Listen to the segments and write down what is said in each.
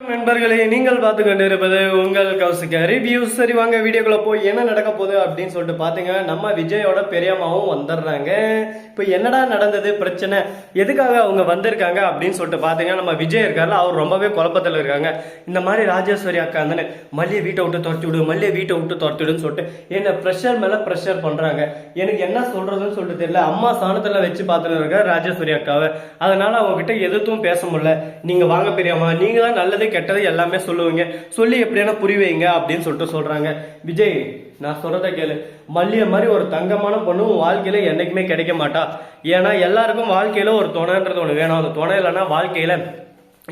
நண்பர்களே, நீங்கள் பார்த்து கொண்டிருப்பது உங்கள் கௌசிக ரிவ்யூ. சரி வாங்க வீடியோக்குள்ள போய் என்ன நடக்க போகுது அப்படின்னு சொல்லிட்டு பாத்தீங்கன்னா, நம்ம விஜயோட பெரியம்மாவும் வந்துடுறாங்க. இப்போ என்னடா நடந்தது, பிரச்சனை எதுக்காக அவங்க வந்திருக்காங்க அப்படின்னு சொல்லிட்டு பாத்தீங்கன்னா, நம்ம விஜய் இருக்காருல, அவர் ரொம்பவே குழப்பத்தில் இருக்காங்க. இந்த மாதிரி ராஜேஸ்வரி அக்கா தானே மல்லியை வீட்டை விட்டு துரத்தி விடு, மல்லியை வீட்டை விட்டு துரத்தி விடுன்னு சொல்லிட்டு என்ன ப்ரெஷர் மேல ப்ரெஷர் பண்றாங்க. எனக்கு என்ன சொல்றதுன்னு சொல்லிட்டு தெரியல. அம்மா ஸ்தானத்துல வச்சு பார்த்துட்டு இருக்க ராஜேஸ்வரி அக்காவை, அதனால அவங்க கிட்ட எதுவும் பேச முடியல. நீங்க வாங்க பெரியம்மா, நீங்க தான் நல்லது கெட்டது எல்லாமே சொல்லுவீங்க, சொல்லி எப்படியான புரிவீங்க அப்படின்னு சொல்லிட்டு சொல்றாங்க. விஜய், நான் சொல்றத கேளு. மல்லிய மாதிரி ஒரு தங்கமான பொண்ணு வாழ்க்கையில என்னைக்குமே கிடைக்க மாட்டா. ஏன்னா எல்லாருக்கும் வாழ்க்கையில ஒரு துணைன்றது ஒண்ணு வேணும். அந்த துணை இல்லைன்னா வாழ்க்கையில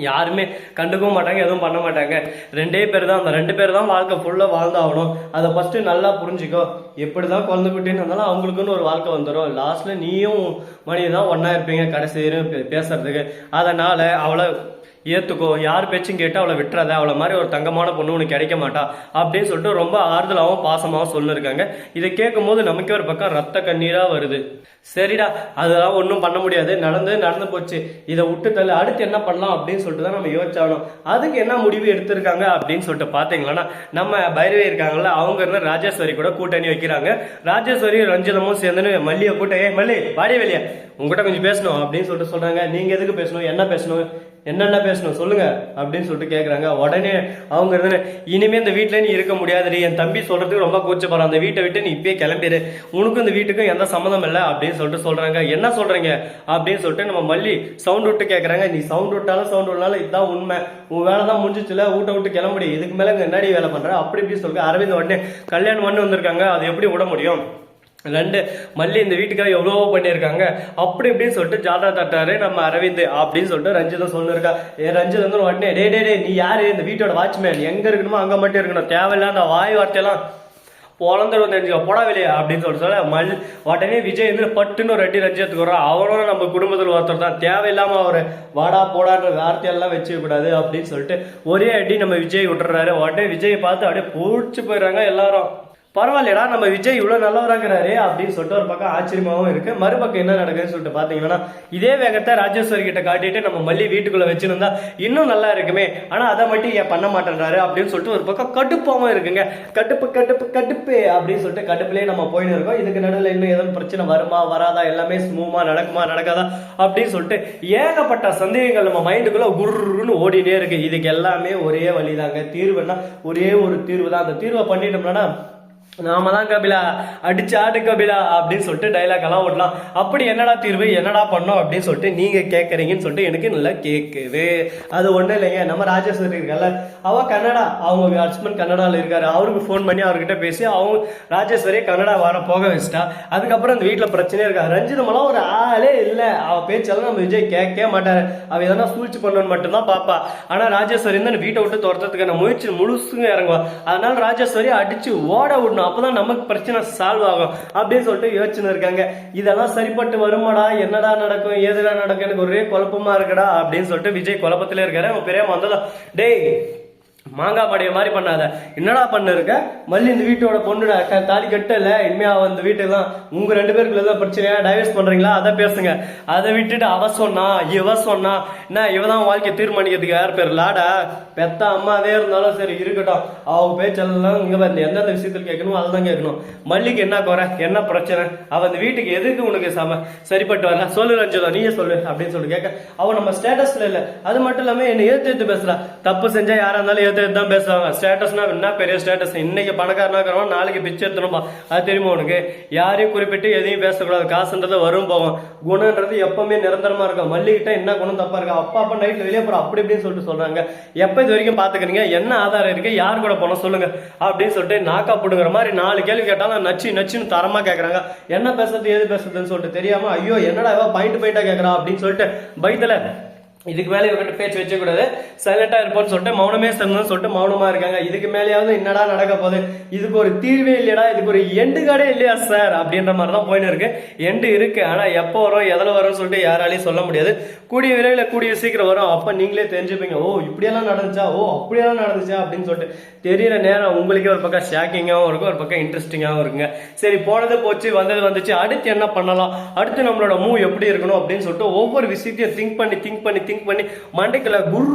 யாருமே கண்டுக்கவும் மாட்டாங்க, எதுவும் பண்ண மாட்டாங்க. ரெண்டே பேர் தான், அந்த 2 பேர் தான் வாழ்க்கை ஃபுல்லா வாழ்ந்தாகணும். அதை ஃபர்ஸ்ட் நல்லா புரிஞ்சுக்கோ. எப்படிதான் குழந்தை குட்டின்னு இருந்தாலும் அவங்களுக்குன்னு ஒரு வாழ்க்கை வந்துடும். லாஸ்ட்ல நீயும் மணியும் தான் ஒன்னா இருப்பீங்க கடைசி பேசுறதுக்கு. அதனால அவளை ஏத்துக்கோ, யார் பேச்சும் கேட்டு அவளை விட்டுறாத. அவளை மாதிரி ஒரு தங்கமான பொண்ணு உனக்கு கிடைக்க மாட்டா அப்படின்னு சொல்லிட்டு ரொம்ப ஆறுதலாகவும் பாசமாகவும் சொல்லிருக்காங்க. இதை கேட்கும் போது நமக்கே ஒரு பக்கம் ரத்த கண்ணீரா வருது. சரிடா, அதெல்லாம் ஒன்றும் பண்ண முடியாது, நடந்து போச்சு, இதை விட்டு தள்ளு, அடுத்து என்ன பண்ணலாம் அப்படின்னு சொல்லிட்டு தான் நம்ம யோசிச்சாகணும். அதுக்கு என்ன முடிவு எடுத்திருக்காங்க அப்படின்னு சொல்லிட்டு பாத்தீங்களா, நம்ம பைரவி இருக்காங்கல்ல, அவங்க இருந்து ராஜேஸ்வரி கூட கூட்டணி வைக்கிறாங்க. ராஜேஸ்வரி ரஞ்சிதமும் சேர்ந்துன்னு மல்லியை கூட்ட, மல்லி வாடி வெளியே, உங்ககிட்ட கொஞ்சம் பேசணும் அப்படின்னு சொல்லிட்டு சொல்றாங்க. நீங்க எதுக்கு பேசணும், என்ன பேசணும், என்னென்ன பேசணும் சொல்லுங்க அப்படின்னு சொல்லிட்டு கேட்குறாங்க. உடனே அவங்க இருந்து, இனிமே இந்த வீட்டில் நீ இருக்க முடியாதுடி, என் தம்பி சொல்றதுக்கு ரொம்ப கூச்சப்படுறான், அந்த வீட்டை விட்டு நீ இப்பயே கிளம்பிடு, உனக்கும் இந்த வீட்டுக்கும் எந்த சம்மந்தம் இல்லை அப்படின்னு சொல்லிட்டு சொல்றாங்க. என்ன சொல்றீங்க அப்படின்னு சொல்லிட்டு நம்ம மல்லி சவுண்ட் விட்டு கேட்குறாங்க. நீ சவுண்ட் விட்டாலும் சவுண்ட் விட்டாலும் இதுதான் உண்மை, உன் வேலை தான் முடிஞ்சிச்சுல, வீட்டை விட்டு கிளம்புடி, இதுக்கு மேலே என்னடி வேலை பண்ற அப்படி இப்படி சொல்லுங்க. அரவிந்த் உடனே கல்யாணம் பண்ணி வந்திருக்காங்க, அது எப்படி விட முடியும், 2 மல்லி இந்த வீட்டுக்காக எவ்வளவோ பண்ணியிருக்காங்க அப்படி இப்படின்னு சொல்லிட்டு ஜாலரா தட்டாரு நம்ம அரவிந்த் அப்படின்னு சொல்லிட்டு ரஞ்சிதம் சொல்லிருக்கா. ரஞ்சித் வந்து உடனே டே நீ யாரு, இந்த வீட்டோட வாட்ச்மேன், எங்க இருக்கணுமோ அங்க மட்டும் இருக்கணும், தேவையில்ல அந்த வாய் வார்த்தையெல்லாம் பொழந்துடும் தெரிஞ்சுக்க, போடா வெளியே அப்படின்னு சொல்லிட்டு உடனே விஜய் வந்து பட்டுன்னு ஒரு அடி ரஞ்சித்துக்கு வர்றான். அவரும் நம்ம குடும்பத்தில் ஒருத்தர் தான், தேவையில்லாம அவரு வாடா போடான்ற வார்த்தையெல்லாம் வச்சுக்க கூடாது அப்படின்னு சொல்லிட்டு ஒரே அடி நம்ம விஜய் விட்டுறாரு. உடனே விஜயை பார்த்து அப்படியே பூச்சி போயிடுறாங்க எல்லாரும். பரவாயில்லடா, நம்ம விஜய் இவ்வளவு நல்லவராகிறாரு அப்படின்னு சொல்லிட்டு ஒரு பக்கம் ஆச்சரியமாவும் இருக்கு. மறுபக்கம் என்ன நடக்குதுன்னு சொல்லிட்டு பாத்தீங்கன்னா, இதே வேகத்தை ராஜேஸ்வரி கிட்ட காட்டிட்டு நம்ம மல்லி வீட்டுக்குள்ள வச்சிருந்தா இன்னும் நல்லா இருக்குமே, ஆனா அதை மட்டும் ஏன் பண்ண மாட்டேன்றாரு அப்படின்னு சொல்லிட்டு ஒரு பக்கம் கடுப்பாவும் இருக்குங்க. கடுப்பு அப்படின்னு சொல்லிட்டு கடுப்புலயே நம்ம போயின்னு இருக்கோம். இதுக்கு நடுவில் இன்னும் எதுவும் பிரச்சனை வருமா வராதா, எல்லாமே ஸ்மூமா நடக்குமா நடக்காதா அப்படின்னு சொல்லிட்டு ஏகப்பட்ட சந்தேகங்கள் நம்ம மைண்டுக்குள்ள குருன்னு ஓடினே இருக்கு. இதுக்கு எல்லாமே ஒரே வழிதாங்க, தீர்வுன்னா ஒரே ஒரு தீர்வு தான். அந்த தீர்வை பண்ணிட்டோம்னா நாம தான் கபிலா, அடிச்சு ஆடு கபிலா அப்படின்னு சொல்லிட்டு டைலாக் எல்லாம் ஓடலாம். அப்படி என்னடா தீர்வு, என்னடா பண்ணோம் அப்படின்னு சொல்லிட்டு நீங்க கேட்கறீங்கன்னு சொல்லிட்டு எனக்கு நல்லா கேட்குது. அது ஒண்ணும் இல்லைங்க, நம்ம ராஜேஸ்வரி இருக்கல, அவ கன்னடா, அவங்க ஹஸ்பண்ட் கன்னடாவில் இருக்காரு, அவருக்கு ஃபோன் பண்ணி அவர்கிட்ட பேசி அவங்க ராஜேஸ்வரியை கன்னடா வர போக வச்சுட்டா. அதுக்கப்புறம் இந்த வீட்டுல பிரச்சனையே இருக்கா. ரஞ்சிதமெல்லாம் ஒரு ஆளே இல்லை, அவ பேச்செல்லாம் நம்ம விஜய் கேட்கவே மாட்டாரு, அவ எதனா சூழ்ச்சி பண்ணணும்னு மட்டும்தான் பாப்பா. ஆனா ராஜேஸ்வரி இந்த வீட்டை விட்டு துரத்துறதுக்கான முயற்சி முழுசுங்க இறங்குவா. அதனால ராஜேஸ்வரி அடிச்சு ஓட விடணும், அப்பதான் நமக்கு பிரச்சனை சால்வ் ஆகும் அப்படின்னு சொல்லிட்டு யோசனை இருக்காங்க. இதெல்லாம் சரிப்பட்டு வருமாடா, என்னடா நடக்கும் ஏதுடா நடக்கும், எனக்கு ஒரே குழப்பமா இருக்குடா அப்படின்னு சொல்லிட்டு விஜய் குழப்பத்திலே இருக்காரு. அவன் பெரிய வந்ததான், டேய் மாங்காய் படைய மாதிரி பண்ணாத, என்னடா பண்ண இருக்க, மல்லி இந்த வீட்டோட பொண்ணுடா, தாலி கட்டல, இனிமே அவன் இந்த வீட்டுலாம் உங்க 2 பேருக்குள்ள ஏதாவது பிரச்சனையா, டைவர்ஸ் பண்றீங்களா, அதை பேசுங்க. அதை விட்டுட்டு அவ சொன்னா இவ சொன்னா என்ன, இவதான் வாழ்க்கையை தீர்மானிக்கிறதுக்கு யார் பேர் லாடா, பெத்த அம்மாவே இருந்தாலும் சரி இருக்கட்டும், அவங்க பேச்செல்லாம் இங்க வந்து எந்தெந்த விஷயத்தில் கேட்கணும் அதுதான் கேட்கணும். மல்லிக்கு என்ன குறை, என்ன பிரச்சனை, அவன் இந்த வீட்டுக்கு எதுக்கு உனக்கு சரிப்பட்டு வரல, சொல்லு ரஞ்சிதா நீயே சொல்லு அப்படின்னு சொல்லி கேட்க, அவன் நம்ம ஸ்டேட்டஸ்ல இல்ல, அது மட்டும் இல்லாம என்ன ஏத்து பேசுறா, தப்பு செஞ்சா யாரா இருந்தாலும் தான் பேசுவாங்க. ஸ்டேட்டஸ்னா என்ன பெரிய ஸ்டேட்டஸ், இன்னைக்கு பணக்காரனா இருக்கிறவன் நாளைக்கு பிச்சை எடுத்துணும்பா, அது தெரியுமா உனக்கு, யாரையும் குறிப்பிட்டு எதையும் பேசக்கூடாது, காசுன்றது வரும் போகும், குணம்ன்றது எப்பவுமே நிரந்தரமா இருக்கும். மல்லிகிட்ட என்ன குணம் தப்பா இருக்கா, அப்பா நைட்ல வெளியே போற அப்படி இப்படின்னு சொல்லிட்டு சொல்றாங்க. எப்ப இது வரைக்கும் பாத்துக்கிறீங்க, என்ன ஆதாரம் இருக்கு, யார் கூட போன சொல்லுங்க அப்படின்னு சொல்லிட்டு நாக்கா போடுங்கிற மாதிரி 4 கேள்வி கேட்டாலும் நச்சுன்னு தரமா கேக்குறாங்க. என்ன பேசுறது ஏது பேசுறதுன்னு சொல்லிட்டு தெரியாம, ஐயோ என்னடா பாயிண்டா கேக்குறா அப்படின்னு சொல்லிட்டு பயத்துல இதுக்கு மேலே இவங்கிட்ட பேச்சு வச்ச கூடாது, சைலண்டா இருப்போம்னு சொல்லிட்டு மௌனமே சந்தன்னு சொல்லிட்டு மௌனமா இருக்காங்க. இதுக்கு மேலேயாவது என்னடா நடக்க போகுது, இதுக்கு ஒரு தீர்வே இல்லையடா, இதுக்கு ஒரு எண்டு கார்டே இல்லையா சார் அப்படின்ற மாதிரி தான் போயின்னு இருக்கு. எண்டு இருக்கு, ஆனா எப்போ வரும் எதில் வரும்னு சொல்லிட்டு யாராலையும் சொல்ல முடியாது. கூடிய விரைவில் கூடிய சீக்கிரம் வரும், அப்ப நீங்களே தெரிஞ்சுப்பீங்க, ஓ இப்படியெல்லாம் நடந்துச்சா, ஓ அப்படியெல்லாம் நடந்துச்சா அப்படின்னு சொல்லிட்டு தெரியற நேரம் உங்களுக்கே ஒரு பக்கம் ஷாக்கிங்காகவும் இருக்கும், ஒரு பக்கம் இன்ட்ரெஸ்டிங்காகவும் இருக்குங்க. சரி போனது போச்சு, வந்தது வந்துச்சு, அடுத்து என்ன பண்ணலாம், அடுத்து நம்மளோட மூவ் எப்படி இருக்கணும் அப்படின்னு சொல்லிட்டு ஒவ்வொரு விஷயத்தையும் திங்க் பண்ணி மண்டைக்குள்ள குர்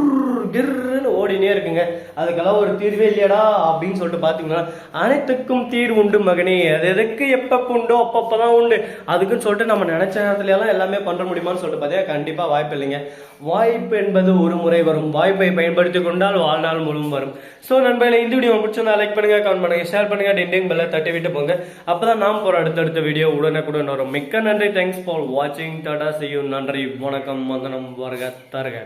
கிர்ன்னு ஓடினே இருக்குங்க. அதுக்கெல்லாம் ஒரு தீர்வே இல்லையடா அப்படின்னு சொல்லிட்டு பாத்தீங்கன்னா, அனைத்துக்கும் தீர்வு உண்டு மகனே. அது எதுக்கு எப்ப உண்டோ அப்பப்பதான் உண்டு. அதுக்குன்னு சொல்லிட்டு நம்ம நினைச்ச நேரத்துல எல்லாம் எல்லாமே பண்ண முடியுமான்னு சொல்லிட்டு பார்த்தா கண்டிப்பா வாய்ப்பு இல்லைங்க. வாய்ப்பு என்பது ஒரு முறை வரும். வாய்ப்பை பயன்படுத்தி கொண்டால் வாழ்நாள் முழுவதும் வரும். ஸோ நண்பர்களே, இந்த வீடியோ பிடிச்சிருந்தா லைக் பண்ணுங்க, கமெண்ட் பண்ணுங்க, ஷேர் பண்ணுங்க, டிண்டிங் பெல்ல தட்டி விட்டு போங்க. அப்பதான் நாம் போற அடுத்தடுத்த வீடியோ உடனுக்குடன் வரும். மிக்க நன்றி. தேங்க்ஸ் ஃபார் வாட்சிங். Tata, see you. நன்றி, வணக்கம், வந்தனம், வருக தருக.